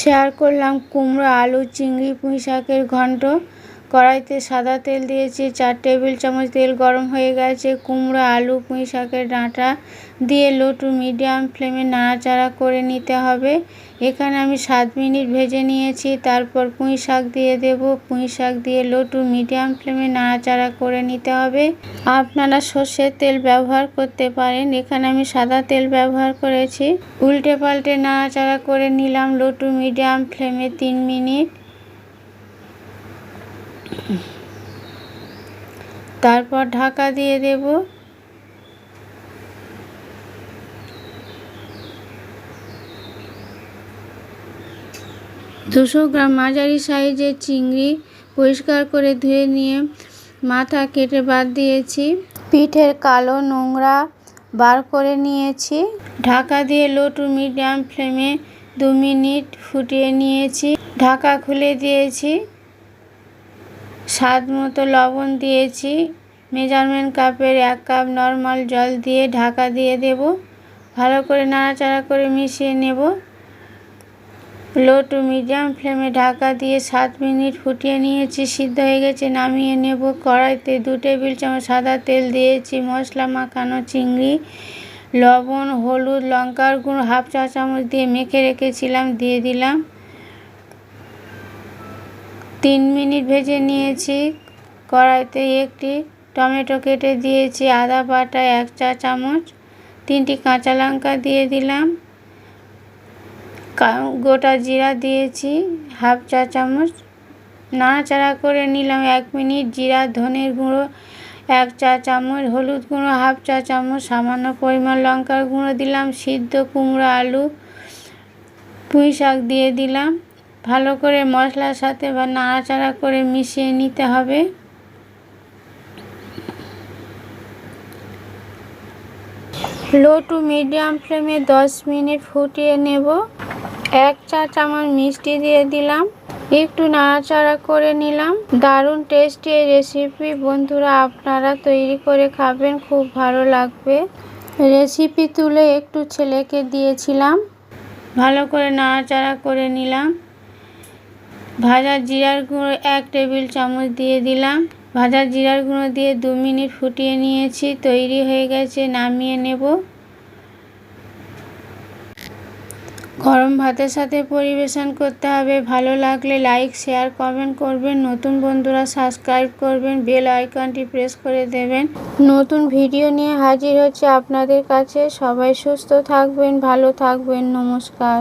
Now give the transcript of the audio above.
Share করলাম কুমড়ো, আলু, চিংড়ি, পুঁই শাকের ঘন্ট। কড়াইতে সাদা তেল দিয়েছি, 4 টেবিল চামচ। তেল গরম হয়ে গেছে। কুমড়ো, আলু, পুঁই শাকের ডাঁটা দিয়ে লো টু মিডিয়াম ফ্লেমে নাড়াচাড়া করে নিতে হবে। এখানে আমি 7 মিনিট ভেজে নিয়েছি। তারপর পুঁই শাক দিয়ে দেব। পুঁই শাক দিয়ে লো টু মিডিয়াম ফ্লেমে নাড়াচাড়া করে নিতে হবে। আপনারা সর্ষের তেল ব্যবহার করতে পারেন, এখানে আমি সাদা তেল ব্যবহার করেছি। উল্টে পাল্টে নাড়াচাড়া করে নিলাম লো টু মিডিয়াম ফ্লেমে 3 মিনিট। তারপর ঢাকা দিয়ে দেব। দুশো গ্রাম মাঝারি সাইজের চিংড়ি পরিষ্কার করে ধুয়ে নিয়ে মাথা কেটে বাদ দিয়েছি। পিঠের কালো নোংরা বার করে নিয়েছি। ঢাকা দিয়ে লো টু মিডিয়াম ফ্লেমে 2 মিনিট ফুটিয়ে নিয়েছি। ঢাকা খুলে দিয়েছি। স্বাদ মতো লবণ দিয়েছি। মেজারমেন্ট কাপের 1 কাপ নর্মাল জল দিয়ে ঢাকা দিয়ে দেব। ভালো করে নাড়াচাড়া করে মিশিয়ে নেব। লো টু মিডিয়াম ফ্লেমে ঢাকা দিয়ে 7 মিনিট ফুটিয়ে নিয়েছি। সিদ্ধ হয়ে গেছে, নামিয়ে নেব। কড়াইতে 2 টেবিল চামচ সাদা তেল দিয়েছি। মশলা মাখানো চিংড়ি, লবণ, হলুদ, লঙ্কার গুঁড়ো 1/2 চা চামচ দিয়ে মেখে রেখেছিলাম দিয়ে দিলাম। 3 মিনিট ভেজে নিয়েছি। কড়াইতে একটি টমেটো কেটে দিয়েছি। আদা বাটা 1 চা চামচ। 3টি কাঁচা লঙ্কা দিয়ে দিলাম। গোটা জিরা দিয়েছি 1/2 চা চামচ। নাড়াচাড়া করে নিলাম 1 মিনিট। জিরা, ধনের গুঁড়ো 1 চা চামচ, হলুদ গুঁড়ো 1/2 চা চামচ, সামান্য পরিমাণ লঙ্কার গুঁড়ো দিলাম। সিদ্ধ কুমড়ো, আলু, পুঁই শাক দিয়ে দিলাম। ভালো করে মশলার সাথে নাড়াচাড়া করে মিশিয়ে নিতে হবে। লো টু মিডিয়াম ফ্লেমে 10 মিনিট ফুটিয়ে নেব। 1 চা চামচ মিষ্টি দিয়ে দিলাম। একটু নাড়াচাড়া করে নিলাম। দারুণ টেস্টি এই রেসিপি, বন্ধুরা আপনারা তৈরি করে খাবেন, খুব ভালো লাগবে। রেসিপি তুলে একটু ছেলেকে দিয়েছিলাম। ভালো করে নাড়াচাড়া করে নিলাম। ভাজা জিরার গুঁড়ো 1 টেবিল চামচ দিয়ে দিলাম। ভাজা জিরার গুঁড়ো দিয়ে 2 মিনিট ফুটিয়ে নিয়েছি। তৈরি হয়ে গেছে, নামিয়ে নেব। গরম ভাতের সাথে পরিবেশন করতে হবে। ভালো লাগলে লাইক, শেয়ার, কমেন্ট করবেন। নতুন বন্ধুরা সাবস্ক্রাইব করবেন, বেল আইকনটি প্রেস করে দেবেন। নতুন ভিডিও নিয়ে হাজির হচ্ছে আপনাদের কাছে। সবাই সুস্থ থাকবেন, ভালো থাকবেন। নমস্কার।